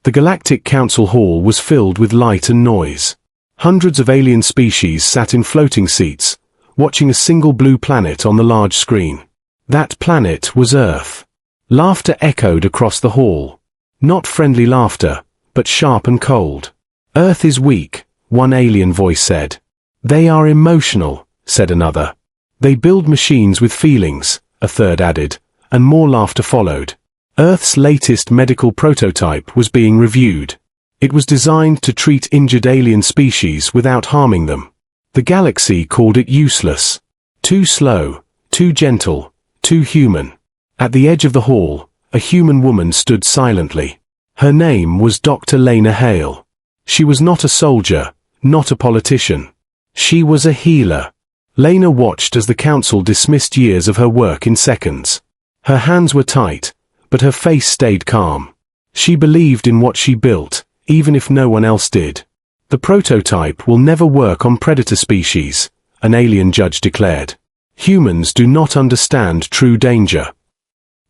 The Galactic Council Hall was filled with light and noise. Hundreds of alien species sat in floating seats, watching a single blue planet on the large screen. That planet was Earth. Laughter echoed across the hall. Not friendly laughter, but sharp and cold. "Earth is weak," one alien voice said. "They are emotional," said another. "They build machines with feelings," a third added, and more laughter followed. Earth's latest medical prototype was being reviewed. It was designed to treat injured alien species without harming them. The galaxy called it useless. Too slow, too gentle, too human. At the edge of the hall, a human woman stood silently. Her name was Dr. Lena Hale. She was not a soldier, not a politician. She was a healer. Lena watched as the council dismissed years of her work in seconds. Her hands were tight, but her face stayed calm. She believed in what she built, even if no one else did. "The prototype will never work on predator species," an alien judge declared. "Humans do not understand true danger."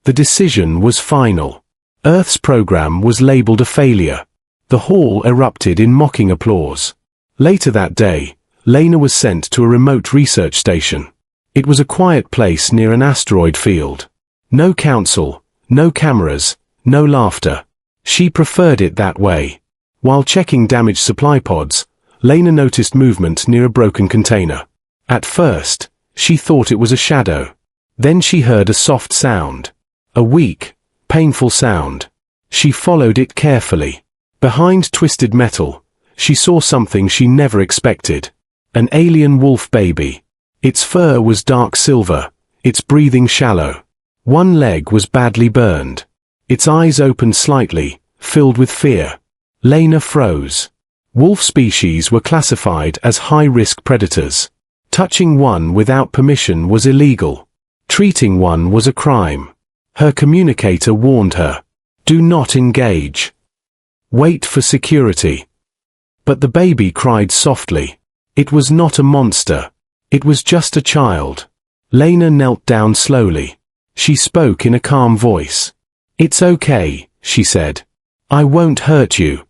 The decision was final. Earth's program was labeled a failure. The hall erupted in mocking applause. Later that day, Lena was sent to a remote research station. It was a quiet place near an asteroid field. No council, no cameras, no laughter. She preferred it that way. While checking damaged supply pods, Lena noticed movement near a broken container. At first, she thought it was a shadow. Then she heard a soft sound. A weak, painful sound. She followed it carefully. Behind twisted metal, she saw something she never expected. An alien wolf baby. Its fur was dark silver, its breathing shallow. One leg was badly burned. Its eyes opened slightly, filled with fear. Lena froze. Wolf species were classified as high-risk predators. Touching one without permission was illegal. Treating one was a crime. Her communicator warned her. "Do not engage. Wait for security." But the baby cried softly. It was not a monster. It was just a child. Lena knelt down slowly. She spoke in a calm voice. "It's okay," she said. "I won't hurt you."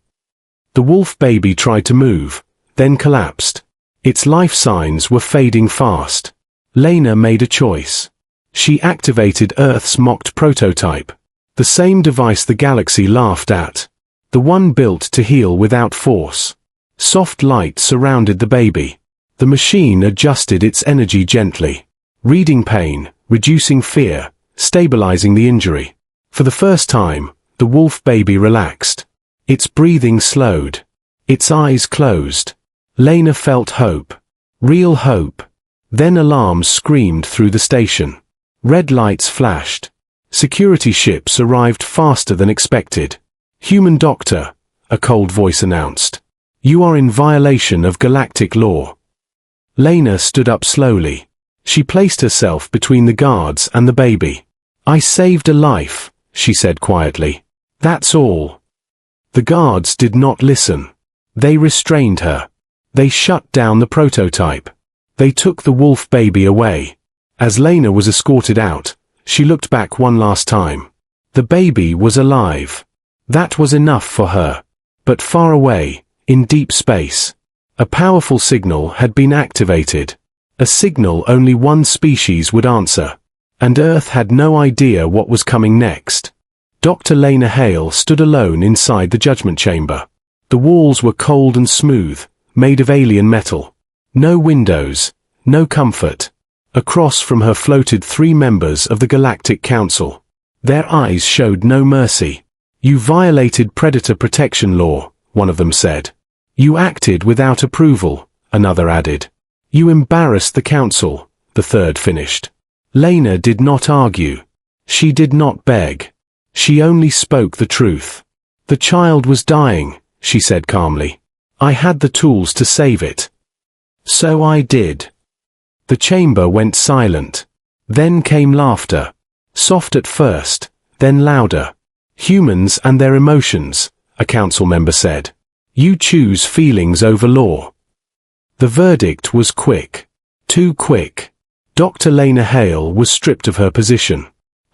The wolf baby tried to move, then collapsed. Its life signs were fading fast. Lena made a choice. She activated Earth's mocked prototype. The same device the galaxy laughed at. The one built to heal without force. Soft light surrounded the baby. The machine adjusted its energy gently. Reading pain, reducing fear, stabilizing the injury. For the first time, the wolf baby relaxed. Its breathing slowed. Its eyes closed. Lena felt hope. Real hope. Then alarms screamed through the station. Red lights flashed. Security ships arrived faster than expected. "Human doctor," a cold voice announced. "You are in violation of galactic law." Lena stood up slowly. She placed herself between the guards and the baby. "I saved a life," she said quietly. "That's all." The guards did not listen. They restrained her. They shut down the prototype. They took the wolf baby away. As Lena was escorted out, she looked back one last time. The baby was alive. That was enough for her. But far away, in deep space, a powerful signal had been activated. A signal only one species would answer. And Earth had no idea what was coming next. Dr. Lena Hale stood alone inside the judgment chamber. The walls were cold and smooth, made of alien metal. No windows, no comfort. Across from her floated 3 members of the Galactic Council. Their eyes showed no mercy. "You violated predator protection law," one of them said. "You acted without approval," another added. "You embarrassed the council," the third finished. Lena did not argue. She did not beg. She only spoke the truth. "The child was dying," she said calmly. "I had the tools to save it. So I did." The chamber went silent. Then came laughter. Soft at first, then louder. "Humans and their emotions," a council member said. "You choose feelings over law." The verdict was quick. Too quick. Dr. Lena Hale was stripped of her position.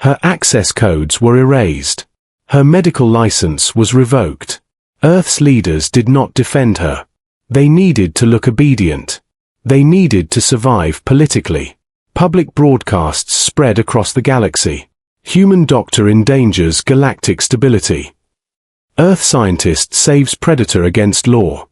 Her access codes were erased. Her medical license was revoked. Earth's leaders did not defend her. They needed to look obedient. They needed to survive politically. Public broadcasts spread across the galaxy. Human doctor endangers galactic stability. Earth scientist saves predator against law.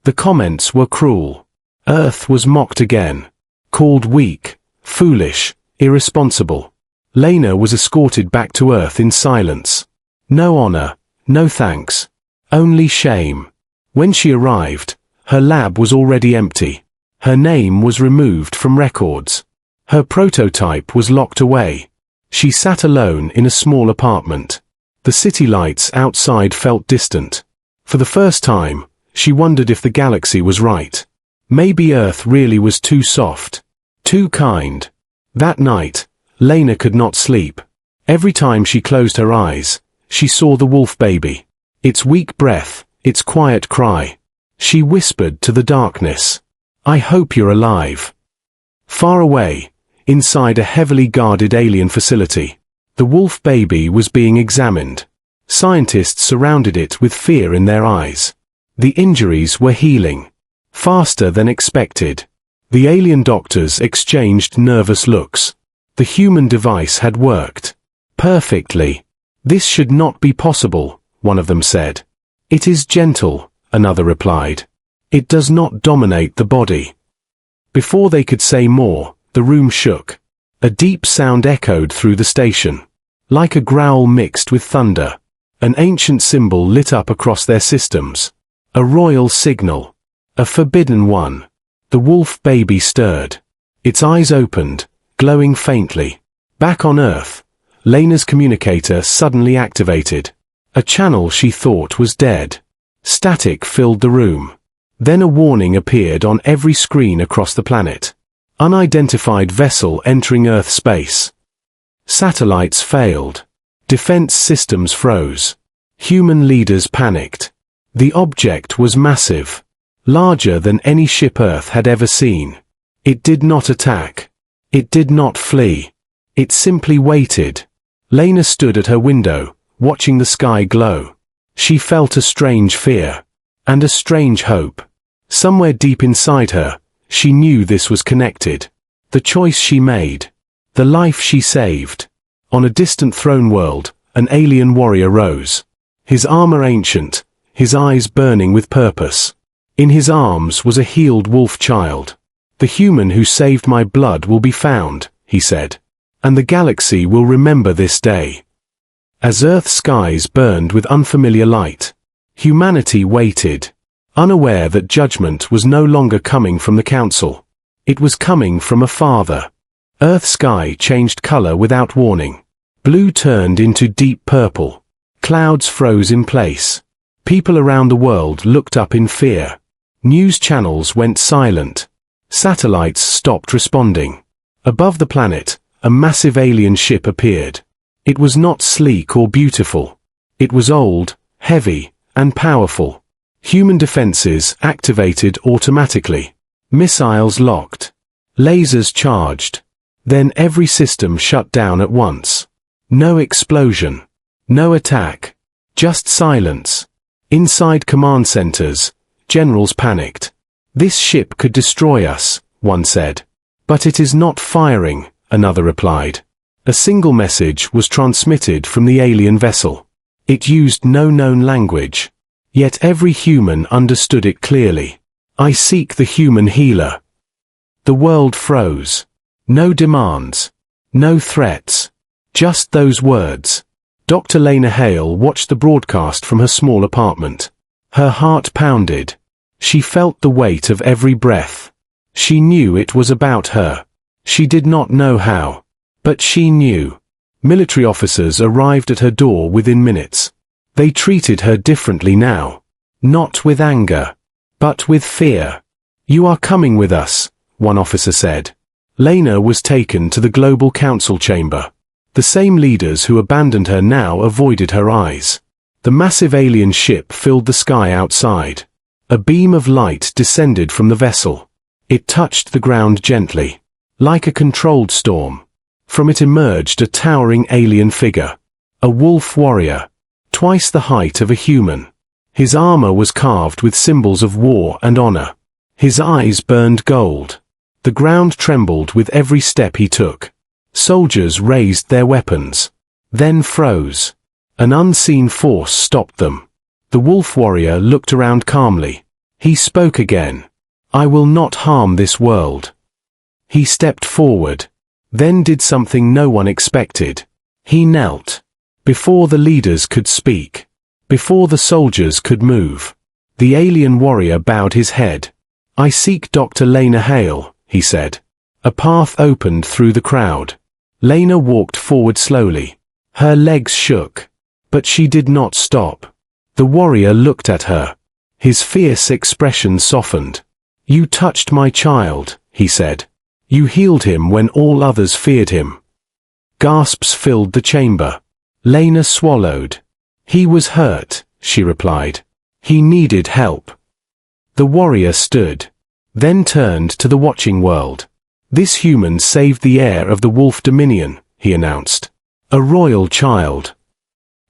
The comments were cruel. Earth was mocked again. Called weak, foolish, irresponsible. Lena was escorted back to Earth in silence. No honor, no thanks. Only shame. When she arrived, her lab was already empty. Her name was removed from records. Her prototype was locked away. She sat alone in a small apartment. The city lights outside felt distant. For the first time, she wondered if the galaxy was right. Maybe Earth really was too soft. Too kind. That night, Lena could not sleep. Every time she closed her eyes, she saw the wolf baby. Its weak breath, its quiet cry. She whispered to the darkness, "I hope you're alive." Far away, inside a heavily guarded alien facility, the wolf baby was being examined. Scientists surrounded it with fear in their eyes. The injuries were healing. Faster than expected. The alien doctors exchanged nervous looks. The human device had worked. Perfectly. "This should not be possible," one of them said. "It is gentle," another replied. "It does not dominate the body." Before they could say more, the room shook. A deep sound echoed through the station. Like a growl mixed with thunder. An ancient symbol lit up across their systems. A royal signal. A forbidden one. The wolf baby stirred. Its eyes opened, glowing faintly. Back on Earth, Lena's communicator suddenly activated. A channel she thought was dead. Static filled the room. Then a warning appeared on every screen across the planet. Unidentified vessel entering Earth space. Satellites failed. Defense systems froze. Human leaders panicked. The object was massive. Larger than any ship Earth had ever seen. It did not attack. It did not flee. It simply waited. Lena stood at her window, watching the sky glow. She felt a strange fear. And a strange hope. Somewhere deep inside her, she knew this was connected. The choice she made. The life she saved. On a distant throne world, an alien warrior rose. His armor ancient, his eyes burning with purpose. In his arms was a healed wolf child. "The human who saved my blood will be found," he said. "And the galaxy will remember this day." As Earth's skies burned with unfamiliar light, humanity waited, unaware that judgment was no longer coming from the Council. It was coming from a father. Earth's sky changed color without warning. Blue turned into deep purple. Clouds froze in place. People around the world looked up in fear. News channels went silent. Satellites stopped responding. Above the planet, a massive alien ship appeared. It was not sleek or beautiful. It was old, heavy, and powerful. Human defenses activated automatically. Missiles locked. Lasers charged. Then every system shut down at once. No explosion. No attack. Just silence. Inside command centers, generals panicked. "This ship could destroy us," one said. "But it is not firing," another replied. A single message was transmitted from the alien vessel. It used no known language. Yet every human understood it clearly. "I seek the human healer." The world froze. No demands. No threats. Just those words. Dr. Lena Hale watched the broadcast from her small apartment. Her heart pounded. She felt the weight of every breath. She knew it was about her. She did not know how. But she knew. Military officers arrived at her door within minutes. They treated her differently now. Not with anger, but with fear. "You are coming with us," one officer said. Lena was taken to the Global Council chamber. The same leaders who abandoned her now avoided her eyes. The massive alien ship filled the sky outside. A beam of light descended from the vessel. It touched the ground gently, like a controlled storm. From it emerged a towering alien figure. A wolf warrior. Twice the height of a human. His armor was carved with symbols of war and honor. His eyes burned gold. The ground trembled with every step he took. Soldiers raised their weapons, then froze. An unseen force stopped them. The wolf warrior looked around calmly. He spoke again. "I will not harm this world." He stepped forward, then did something no one expected. He knelt. Before the leaders could speak, before the soldiers could move, the alien warrior bowed his head. "I seek Dr. Lena Hale," he said. A path opened through the crowd. Lena walked forward slowly. Her legs shook, but she did not stop. The warrior looked at her. His fierce expression softened. "You touched my child," he said. "You healed him when all others feared him." Gasps filled the chamber. Lena swallowed. "He was hurt," she replied. "He needed help." The warrior stood, then turned to the watching world. "This human saved the heir of the wolf dominion," he announced. "A royal child."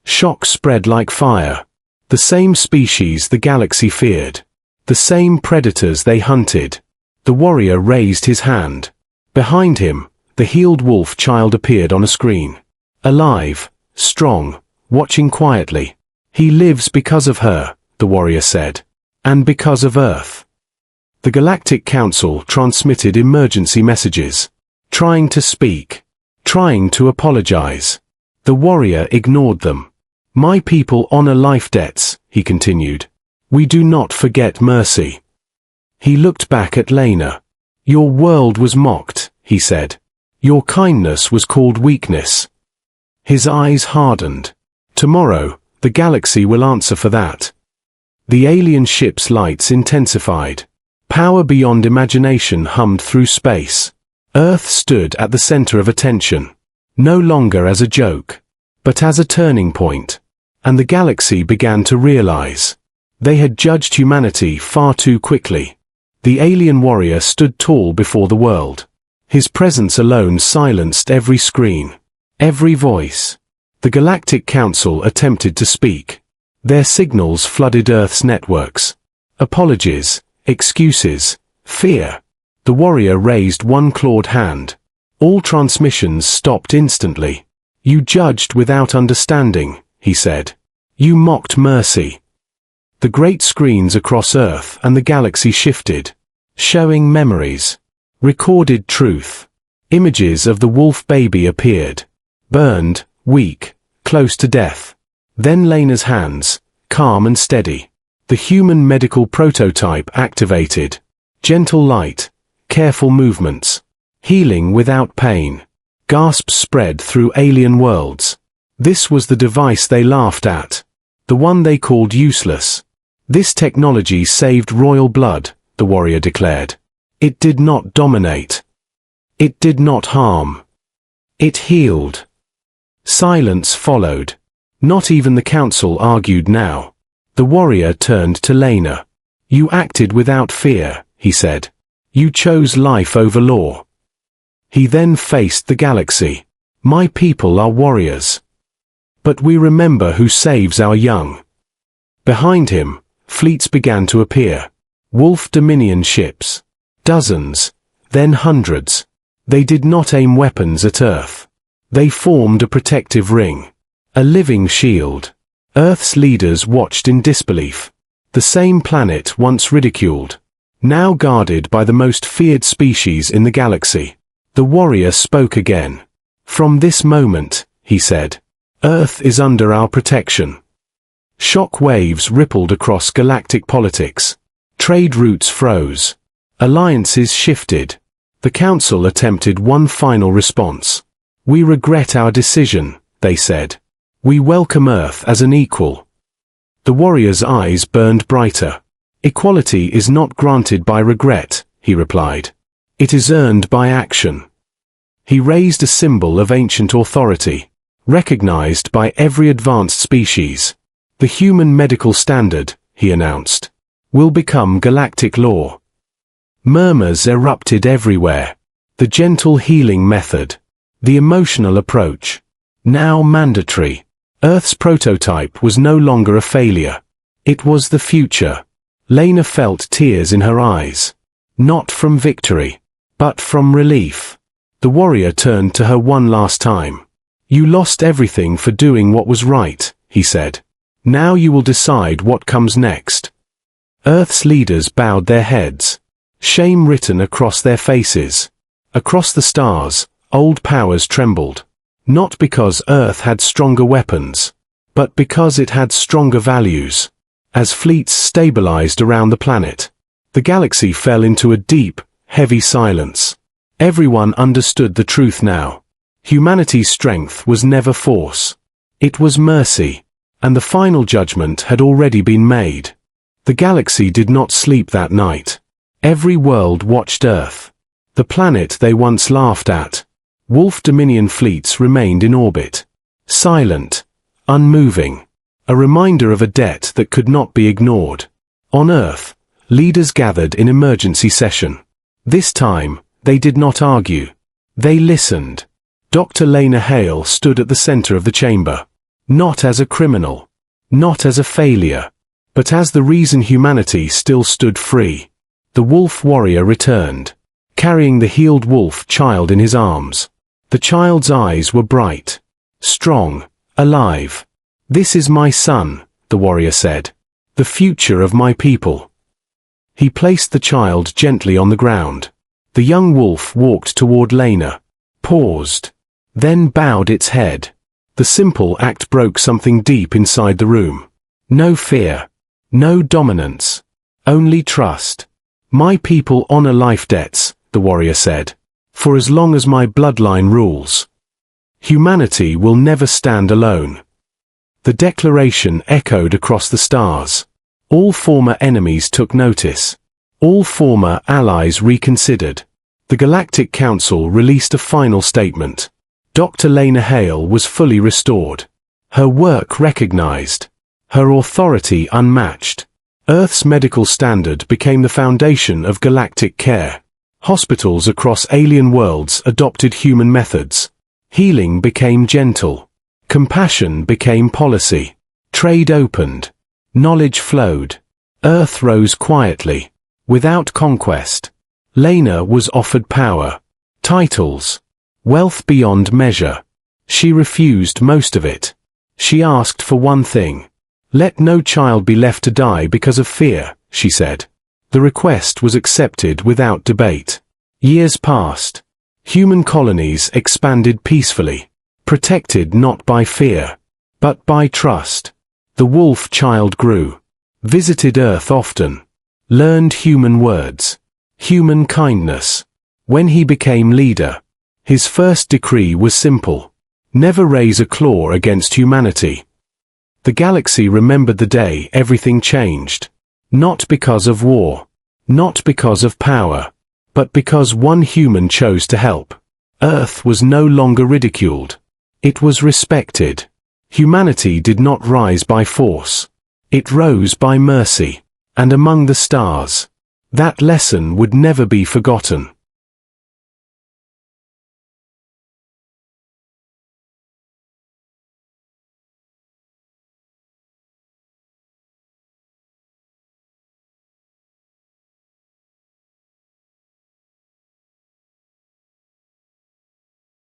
Shock spread like fire. The same species the galaxy feared. The same predators they hunted. The warrior raised his hand. Behind him, the healed wolf child appeared on a screen. Alive, strong, watching quietly. "He lives because of her," the warrior said. "And because of Earth." The Galactic Council transmitted emergency messages. Trying to speak. Trying to apologize. The warrior ignored them. "My people honor life debts," he continued. "We do not forget mercy." He looked back at Lena. "Your world was mocked," he said. "Your kindness was called weakness." His eyes hardened. "Tomorrow, the galaxy will answer for that." The alien ship's lights intensified. Power beyond imagination hummed through space. Earth stood at the center of attention, no longer as a joke, but as a turning point. And the galaxy began to realize. They had judged humanity far too quickly. The alien warrior stood tall before the world. His presence alone silenced every screen, every voice. The Galactic Council attempted to speak. Their signals flooded Earth's networks. Apologies, excuses, fear. The warrior raised one clawed hand. All transmissions stopped instantly. "You judged without understanding," he said. "You mocked mercy." The great screens across Earth and the galaxy shifted, showing memories, recorded truth. Images of the wolf baby appeared, burned, weak, close to death. Then Lena's hands, calm and steady. The human medical prototype activated. Gentle light, careful movements, healing without pain. Gasps spread through alien worlds. This was the device they laughed at, the one they called useless. "This technology saved royal blood," the warrior declared. "It did not dominate. It did not harm. It healed." Silence followed. Not even the council argued now. The warrior turned to Lena. "You acted without fear," he said. "You chose life over law." He then faced the galaxy. "My people are warriors. But we remember who saves our young." Behind him, fleets began to appear. Wolf Dominion ships. Dozens, then hundreds. They did not aim weapons at Earth. They formed a protective ring. A living shield. Earth's leaders watched in disbelief. The same planet once ridiculed, now guarded by the most feared species in the galaxy. The warrior spoke again. "From this moment," he said, "Earth is under our protection." Shock waves rippled across galactic politics. Trade routes froze. Alliances shifted. The council attempted one final response. "We regret our decision," they said. "We welcome Earth as an equal." The warrior's eyes burned brighter. "Equality is not granted by regret," he replied. "It is earned by action." He raised a symbol of ancient authority, recognized by every advanced species. "The human medical standard," he announced, "will become galactic law." Murmurs erupted everywhere. The gentle healing method, the emotional approach, now mandatory. Earth's prototype was no longer a failure. It was the future. Lena felt tears in her eyes. Not from victory, but from relief. The warrior turned to her one last time. "You lost everything for doing what was right," he said. "Now you will decide what comes next." Earth's leaders bowed their heads, shame written across their faces. Across the stars, old powers trembled. Not because Earth had stronger weapons, but because it had stronger values. As fleets stabilized around the planet, the galaxy fell into a deep, heavy silence. Everyone understood the truth now. Humanity's strength was never force. It was mercy, and the final judgment had already been made. The galaxy did not sleep that night. Every world watched Earth. The planet they once laughed at. Wolf Dominion fleets remained in orbit. Silent, unmoving. A reminder of a debt that could not be ignored. On Earth, leaders gathered in emergency session. This time, they did not argue. They listened. Dr. Lena Hale stood at the center of the chamber. Not as a criminal. Not as a failure. But as the reason humanity still stood free. The wolf warrior returned, carrying the healed wolf child in his arms. The child's eyes were bright, strong, alive. "This is my son," the warrior said. "The future of my people." He placed the child gently on the ground. The young wolf walked toward Lena, paused, then bowed its head. The simple act broke something deep inside the room. No fear, no dominance, only trust. "My people honor life debts," the warrior said. "For as long as my bloodline rules, humanity will never stand alone." The declaration echoed across the stars. All former enemies took notice. All former allies reconsidered. The Galactic Council released a final statement. Dr. Lena Hale was fully restored. Her work recognized. Her authority unmatched. Earth's medical standard became the foundation of galactic care. Hospitals across alien worlds adopted human methods. Healing became gentle. Compassion became policy. Trade opened. Knowledge flowed. Earth rose quietly, without conquest. Lena was offered power, titles, wealth beyond measure. She refused most of it. She asked for one thing. "Let no child be left to die because of fear," she said. The request was accepted without debate. Years passed. Human colonies expanded peacefully. Protected not by fear, but by trust. The wolf child grew, visited Earth often, learned human words, human kindness. When he became leader, his first decree was simple: never raise a claw against humanity. The galaxy remembered the day everything changed. Not because of war, not because of power, but because one human chose to help. Earth was no longer ridiculed. It was respected. Humanity did not rise by force. It rose by mercy. And among the stars, that lesson would never be forgotten.